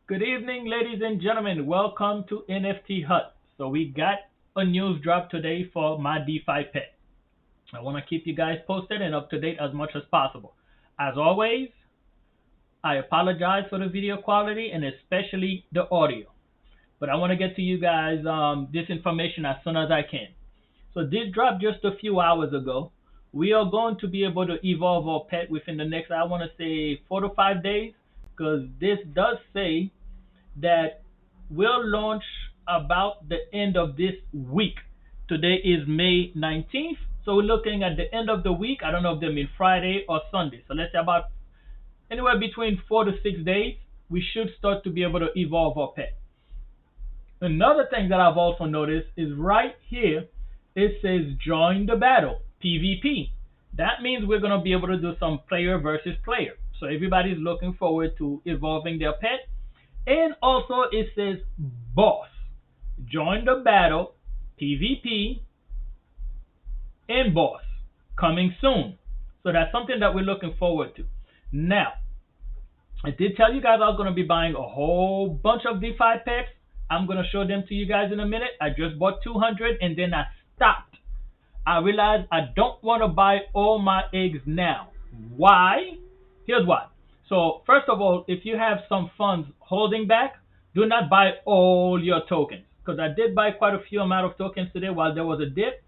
Good evening, ladies and gentlemen. Welcome to NFT Hut. So we got a news drop today for My Defi Pet. I want to keep you guys posted and up to date as much as possible. As always, I apologize for the video quality and especially the audio. But I want to get to you guys this information as soon as I can. So this dropped just a few hours ago. We are going to be able to evolve our pet within the next, I want to say, 4 to 5 days, because this does say that will launch about the end of this week. Today is May 19th, so we're looking at the end of the week. I don't know if they mean Friday or Sunday. So let's say about anywhere between 4 to 6 days, we should start to be able to evolve our pet. Another thing that I've also noticed is right here, it says join the battle, PvP. That means we're going to be able to do some player versus player. So everybody's looking forward to evolving their pet. And also it says boss, join the battle, PvP, and boss, coming soon. So that's something that we're looking forward to. Now, I did tell you guys I was going to be buying a whole bunch of DeFi pets. I'm going to show them to you guys in a minute. I just bought 200 and then I stopped. I realized I don't want to buy all my eggs now. Why? Here's why. So first of all, if you have some funds holding back, do not buy all your tokens. Because I did buy quite a few amount of tokens today while there was a dip.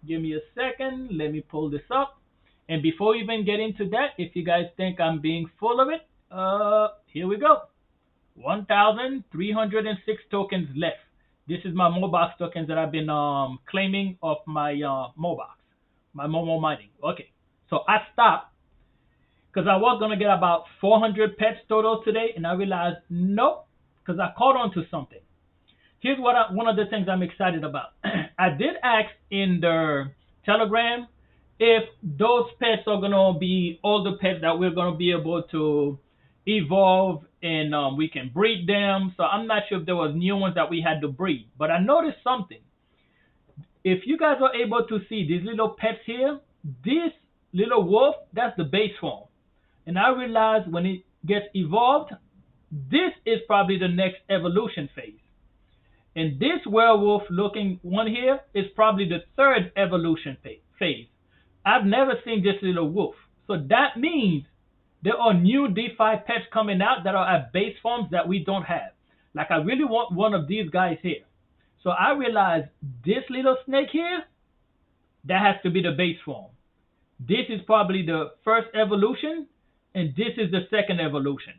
Give me a second. Let me pull this up. And before we even get into that, if you guys think I'm being full of it, here we go. 1,306 tokens left. This is my Mobox tokens that I've been claiming off my Mobox, my Momo mining. Okay, so I stopped because I was gonna get about 400 pets total today, and I realized nope, because I caught on to something. Here's one of the things I'm excited about. I did ask in the Telegram if those pets are gonna be all the pets that we're gonna be able to evolve and we can breed them. So I'm not sure if there was new ones that we had to breed, but I noticed something. If you guys are able to see these little pets here, this little wolf, that's the base form. And I realized when it gets evolved, this is probably the next evolution phase. And this werewolf looking one here is probably the third evolution phase. I've never seen this little wolf. So that means there are new DeFi pets coming out that are at base forms that we don't have. Like I really want one of these guys here. So I realized this little snake here, that has to be the base form. This is probably the first evolution, and this is the second evolution.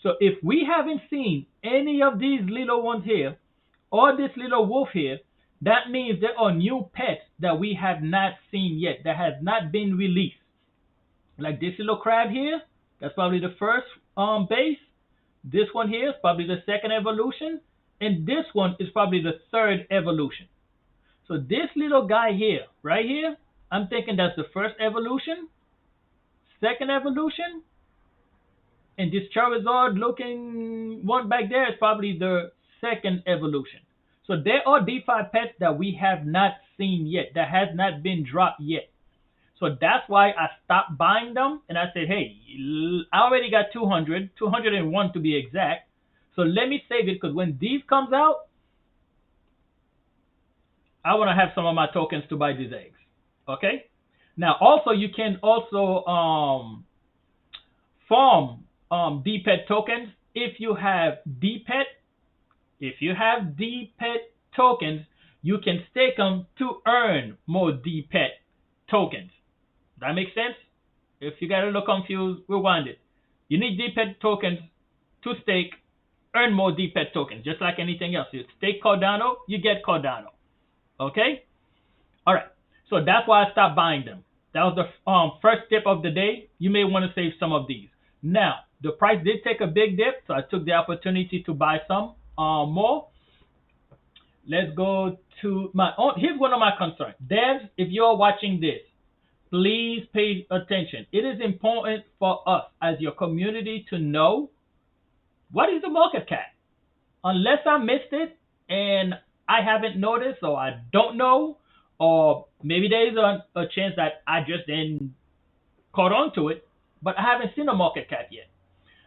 So if we haven't seen any of these little ones here, or this little wolf here, that means there are new pets that we have not seen yet, that has not been released. Like this little crab here, that's probably the first base. This one here is probably the second evolution. And this one is probably the third evolution. So this little guy here, right here, I'm thinking that's the first evolution, second evolution. And this Charizard looking one back there is probably the second evolution. So there are DeFi pets that we have not seen yet, that has not been dropped yet. So that's why I stopped buying them, and I said, hey, I already got 200, 201 to be exact. So let me save it, because when these comes out, I want to have some of my tokens to buy these eggs. Okay? Now, also, you can also farm dpet tokens if you have dpet. If you have dpet tokens, you can stake them to earn more dpet tokens. That makes sense? If you got a little confused, rewind it. You need dpet tokens to stake, earn more dpet tokens, just like anything else. You stake Cardano, you get Cardano. Okay? All right. So that's why I stopped buying them. That was the first tip of the day. You may want to save some of these. Now, the price did take a big dip, so I took the opportunity to buy some more. Let's go to my own. Here's one of my concerns. Devs, if you're watching this, please pay attention. It is important for us as your community to know what is the market cap. Unless I missed it and I haven't noticed, or I don't know, or maybe there's a chance that I just didn't caught on to it, but I haven't seen a market cap yet.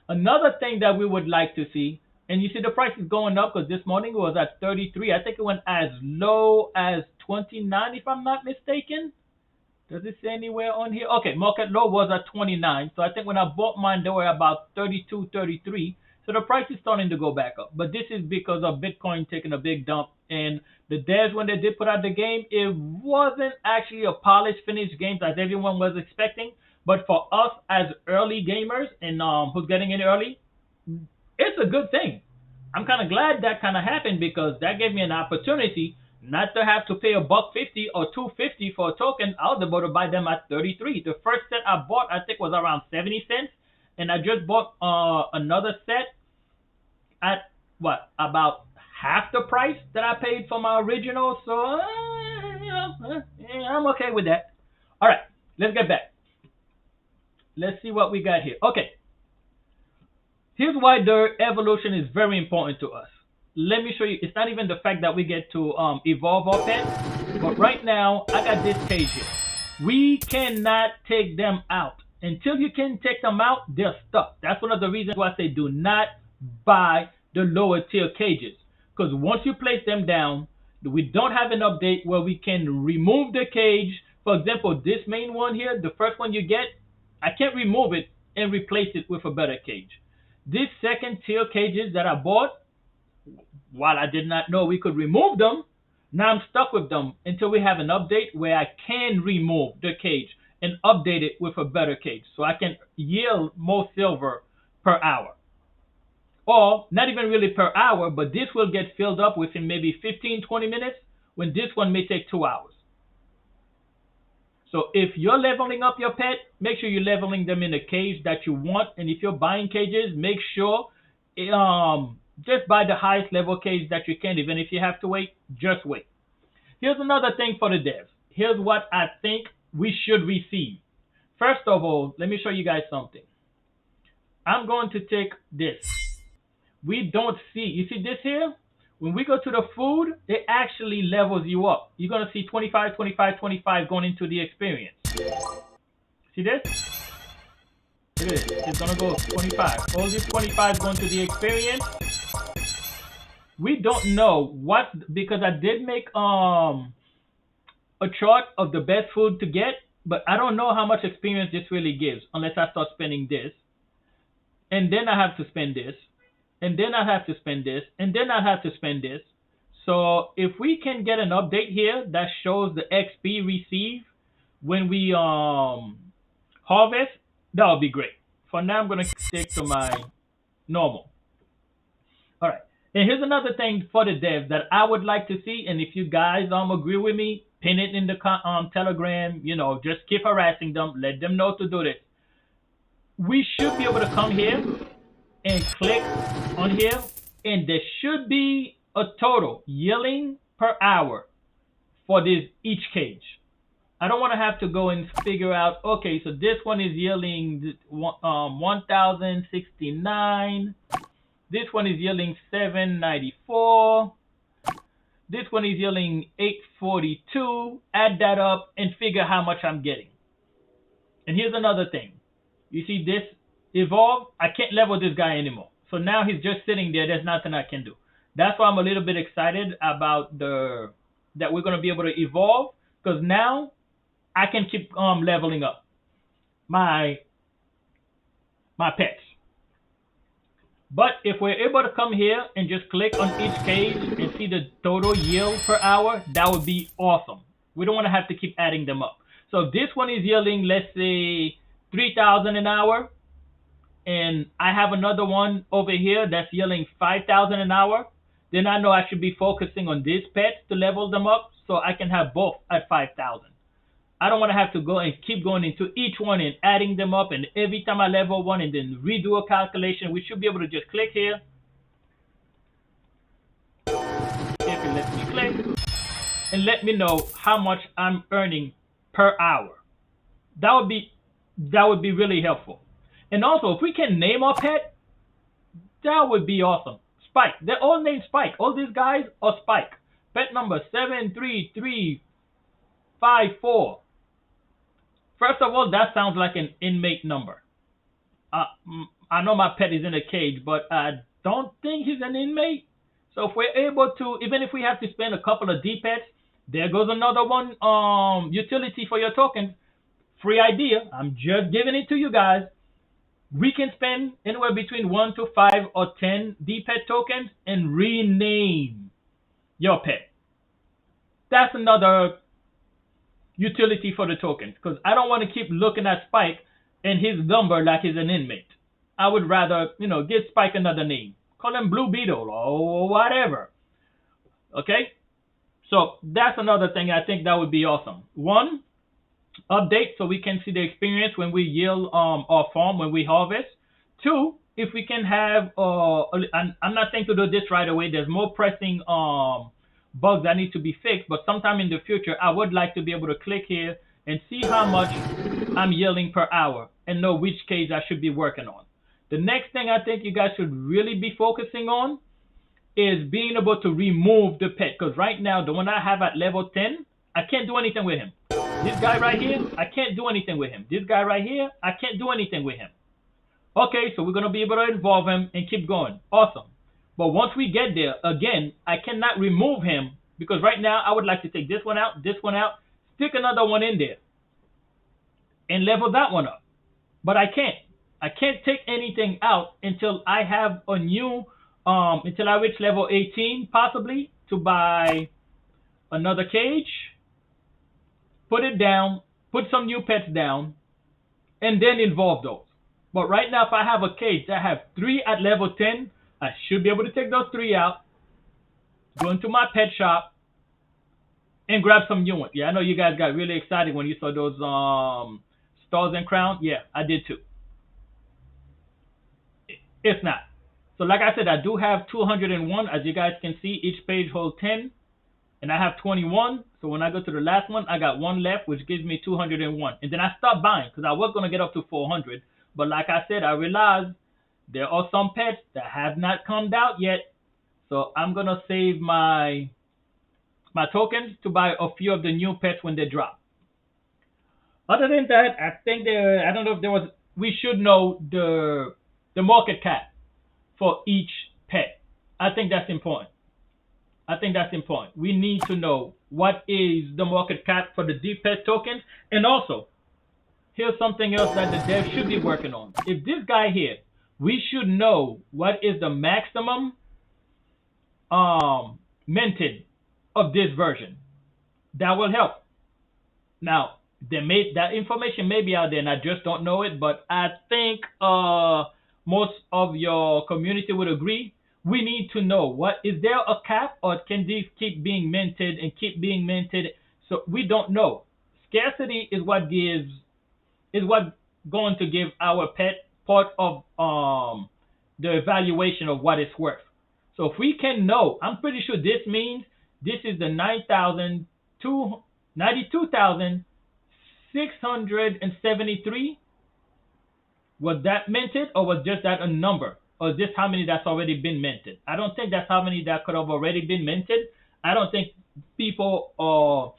Another thing that we would like to see, And you see the price is going up because this morning it was at 33. I think it went as low as 29 if I'm not mistaken. Does it say anywhere on here? Okay, market low was at 29. So I think when I bought mine, they were about 32, 33. So the price is starting to go back up. But this is because of Bitcoin taking a big dump. And the devs, when they did put out the game, it wasn't actually a polished, finished game as everyone was expecting. But for us as early gamers and who's getting in early, it's a good thing. I'm kind of glad that kind of happened because that gave me an opportunity not to have to pay $1.50 or $2.50 for a token. I was able to buy them at 33. The first set I bought, I think, was around 70 cents, and I just bought another set at what, about half the price that I paid for my original. So I'm okay with that. All right, let's get back. Let's see what we got here. Okay. Here's why the evolution is very important to us. Let me show you. It's not even the fact that we get to evolve our pets, but right now I got this cage here. We cannot take them out. Until you can take them out, they're stuck. That's one of the reasons why I say do not buy the lower tier cages. Because once you place them down, we don't have an update where we can remove the cage. For example, this main one here, the first one you get, I can't remove it and replace it with a better cage. These second tier cages that I bought, while I did not know we could remove them, now I'm stuck with them until we have an update where I can remove the cage and update it with a better cage so I can yield more silver per hour. Or not even really per hour, but this will get filled up within maybe 15-20 minutes when this one may take 2 hours. So if you're leveling up your pet, make sure you're leveling them in a cage that you want. And if you're buying cages, make sure just buy the highest level cage that you can. Even if you have to wait, just wait. Here's another thing for the devs. Here's what I think we should receive. First of all, let me show you guys something. I'm going to take this. We don't see, you see this here? When we go to the food, it actually levels you up. You're going to see 25, 25, 25 going into the experience. See this? Look at it. It's going to go 25. All these 25 going to the experience. We don't know what, because I did make a chart of the best food to get, but I don't know how much experience this really gives unless I start spending this. And then I have to spend this. And then I have to spend this, and then I have to spend this. So if we can get an update here that shows the XP received when we harvest, that would be great. For now, I'm going to stick to my normal. All right. And here's another thing for the devs that I would like to see, and if you guys agree with me, pin it in the Telegram. You know, just keep harassing them. Let them know to do this. We should be able to come here and click on here, and there should be a total yielding per hour for this each cage. I don't want to have to go and figure out, okay, so this one is yielding 1,069. This one is yielding 794. This one is yielding 842. Add that up and figure how much I'm getting. And here's another thing. You see this evolve? I can't level this guy anymore. So now he's just sitting there. There's nothing I can do. That's why I'm a little bit excited about that we're going to be able to evolve, because now I can keep leveling up my pets. But if we're able to come here and just click on each cage and see the total yield per hour, that would be awesome. We don't want to have to keep adding them up. So this one is yielding, let's say, 3,000 an hour. And I have another one over here that's yielding 5,000 an hour. Then I know I should be focusing on this pet to level them up so I can have both at 5,000. I don't want to have to go and keep going into each one and adding them up, and every time I level one and then redo a calculation. We should be able to just click here. If it lets me click, and let me know how much I'm earning per hour. That would be really helpful. And also, if we can name our pet, that would be awesome. Spike. They're all named Spike. All these guys are Spike. Pet number 73354. First of all, that sounds like an inmate number. I know my pet is in a cage, but I don't think he's an inmate. So if we're able to, even if we have to spend a couple of dpets, there goes another one utility for your tokens. Free idea. I'm just giving it to you guys. We can spend anywhere between 1 to 5 or 10 dpet tokens and rename your pet. That's another utility for the tokens, because I don't want to keep looking at Spike and his number like he's an inmate. I would rather, give Spike another name. Call him Blue Beetle or whatever. Okay? So that's another thing. I think that would be awesome. One, update so we can see the experience when we yield our farm, when we harvest. Two, if we can have, I'm not saying to do this right away. There's more pressing bugs that need to be fixed, but sometime in the future, I would like to be able to click here and see how much I'm yielding per hour and know which cage I should be working on. The next thing I think you guys should really be focusing on is being able to remove the pet, because right now, the one I have at level 10, I can't do anything with him. This guy right here, I can't do anything with him. This guy right here, I can't do anything with him. Okay, so we're going to be able to involve him and keep going. Awesome. But once we get there, again, I cannot remove him, because right now I would like to take this one out, stick another one in there, and level that one up. But I can't. I can't take anything out until I have a new, until I reach level 18, possibly, to buy another cage, put it down, put some new pets down, and then involve those. But right now, if I have a cage that have 3 at level 10, I should be able to take those 3 out, go into my pet shop, and grab some new ones. Yeah, I know you guys got really excited when you saw those stars and crowns. Yeah, I did too. It's not. So like I said, I do have 201. As you guys can see, each page holds 10. And I have 21. So when I go to the last one, I got 1 left, which gives me 201. And then I stopped buying because I was going to get up to 400. But like I said, I realized there are some pets that have not come out yet. So I'm going to save my tokens to buy a few of the new pets when they drop. Other than that, I think I don't know if there was, we should know the market cap for each pet. I think that's important. We need to know what is the market cap for the dpet tokens. And also, here's something else that the dev should be working on. If this guy here, we should know what is the maximum minted of this version. That will help. Now, that information may be out there and I just don't know it, but I think most of your community would agree. We need to know, what is there a cap, or can these keep being minted and keep being minted? So we don't know. Scarcity is what going to give our pet part of the evaluation of what it's worth. So if we can know, I'm pretty sure this means this is the 92,673. Was that minted, or was just that a number? Or is this how many that's already been minted? I don't think that's how many that could have already been minted. I don't think people or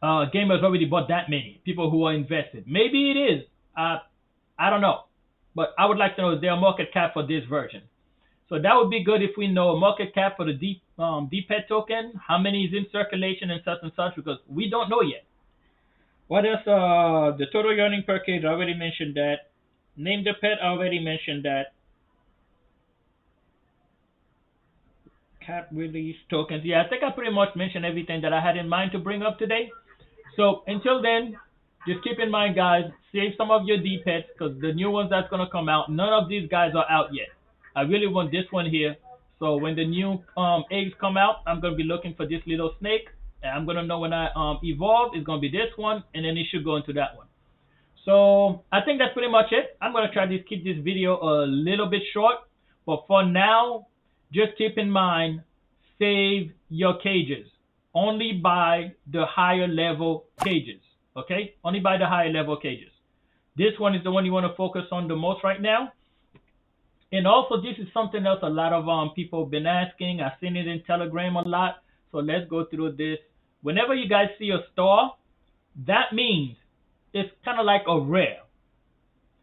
gamers already bought that many. People who are invested. Maybe it is. I don't know. But I would like to know, is there a market cap for this version? So that would be good if we know a market cap for the dpet token, how many is in circulation and such, because we don't know yet. What else? The total earning per cage, I already mentioned that. Name the pet, I already mentioned that. Cap release tokens. Yeah, I think I pretty much mentioned everything that I had in mind to bring up today. So until then, just keep in mind, guys, save some of your dpets, because the new ones that's going to come out, none of these guys are out yet. I really want this one here. So when the new eggs come out, I'm going to be looking for this little snake. And I'm going to know when I evolve, it's going to be this one, and then it should go into that one. So I think that's pretty much it. I'm going to try to keep this video a little bit short. But for now, just keep in mind, save your cages. Only buy the higher level cages. Okay? Only buy the higher level cages. This one is the one you want to focus on the most right now. And also, this is something else a lot of people have been asking. I've seen it in Telegram a lot. So let's go through this. Whenever you guys see a star, that means it's kind of like a rare.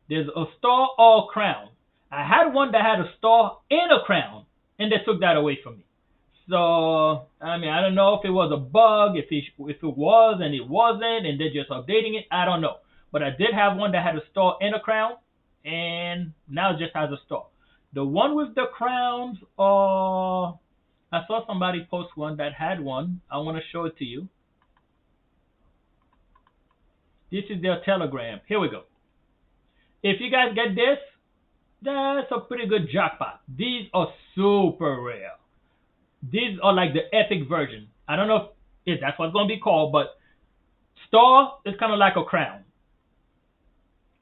There's a star or a crown. I had one that had a star and a crown, and they took that away from me. So I mean, I don't know if it was a bug, if it was and it wasn't, and they're just updating it. I don't know. But I did have one that had a star and a crown, and now it just has a star. The one with the crowns, I saw somebody post one that had one. I want to show it to you. This is their Telegram. Here we go. If you guys get this, that's a pretty good jackpot. These are super rare. These are like the epic version. I don't know if that's what's going to be called, but star is kind of like a crown.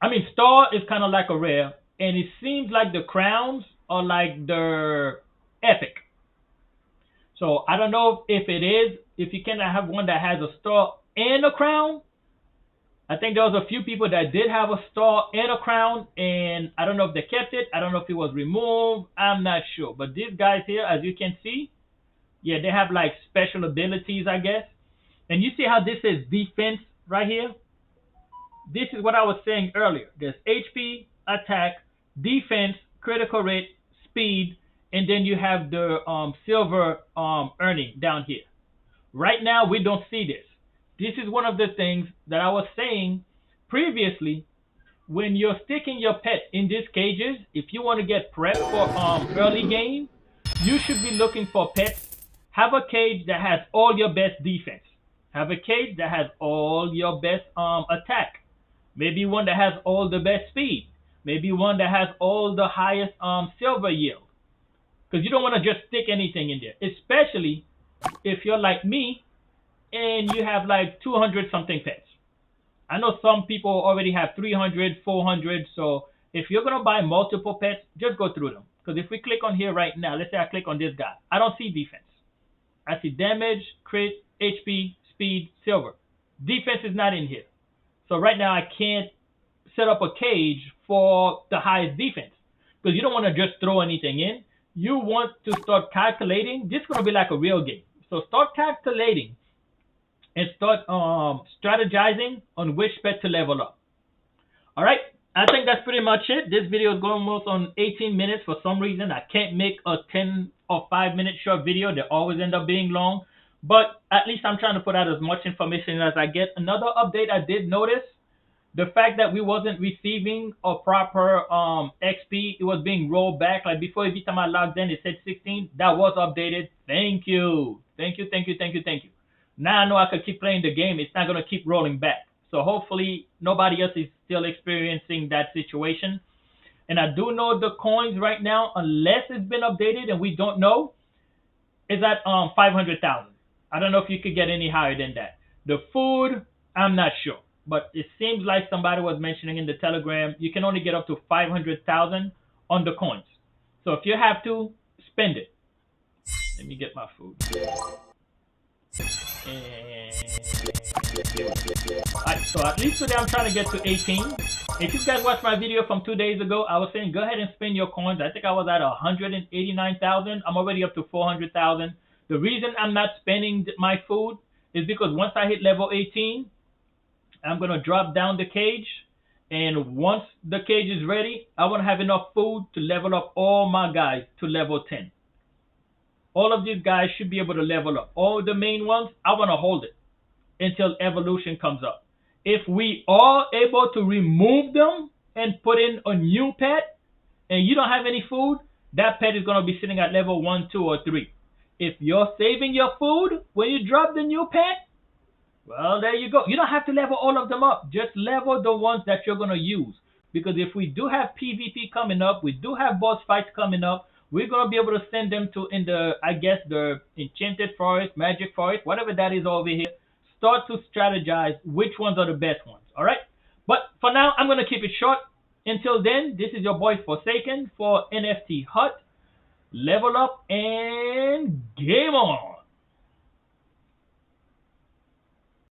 I mean, star is kind of like a rare, and it seems like the crowns are like the epic. So I don't know if it is. If you cannot have one that has a star and a crown, I think there was a few people that did have a star and a crown, and I don't know if they kept it. I don't know if it was removed. I'm not sure. But these guys here, as you can see, yeah, they have like special abilities, I guess. And you see how this is defense right here? This is what I was saying earlier. There's HP, attack, defense, critical rate, speed, and then you have the silver earning down here. Right now, we don't see this. This is one of the things that I was saying previously. When you're sticking your pet in these cages, if you want to get prep for early game, you should be looking for pets. Have a cage that has all your best defense. Have a cage that has all your best attack. Maybe one that has all the best speed. Maybe one that has all the highest silver yield. Because you don't want to just stick anything in there, especially if you're like me and you have like 200 something pets. I know some people already have 300, 400. So if you're going to buy multiple pets, just go through them. Because if we click on here right now, let's say I click on this guy. I don't see defense. I see damage, crit, HP, speed, silver. Defense is not in here. So right now I can't set up a cage for the highest defense. Because you don't want to just throw anything in. You want to start calculating. This is going to be like a real game. So start calculating and start strategizing on which pet to level up. All right, I think that's pretty much it. This video is going almost on 18 minutes. For some reason, I can't make a 10 or 5-minute short video. They always end up being long. But at least I'm trying to put out as much information as I get. Another update I did notice, the fact that we wasn't receiving a proper XP, it was being rolled back. Like before, every time I logged in, it said 16. That was updated. Thank you. Thank you, thank you, thank you, thank you. Now I know I could keep playing the game. It's not going to keep rolling back. So hopefully nobody else is still experiencing that situation. And I do know the coins right now, unless it's been updated and we don't know, is at 500,000. I don't know if you could get any higher than that. The food, I'm not sure. But it seems like somebody was mentioning in the Telegram, you can only get up to 500,000 on the coins. So if you have to, spend it. Let me get my food. Alright, so at least today I'm trying to get to 18. If you guys watched my video from 2 days ago, I was saying go ahead and spend your coins. I think I was at 189,000. I'm already up to 400,000. The reason I'm not spending my food is because once I hit level 18, I'm going to drop down the cage. And once the cage is ready, I want to have enough food to level up all my guys to level 10. All of these guys should be able to level up. All the main ones, I want to hold it until evolution comes up. If we are able to remove them and put in a new pet, and you don't have any food, that pet is going to be sitting at level 1, 2, or 3. If you're saving your food when you drop the new pet, well, there you go. You don't have to level all of them up. Just level the ones that you're going to use. Because if we do have PvP coming up, we do have boss fights coming up, we're going to be able to send them to, the Enchanted Forest, Magic Forest, whatever that is over here. Start to strategize which ones are the best ones. All right? But for now, I'm going to keep it short. Until then, this is your boy Forsaken for NFT Hut. Level up and game on.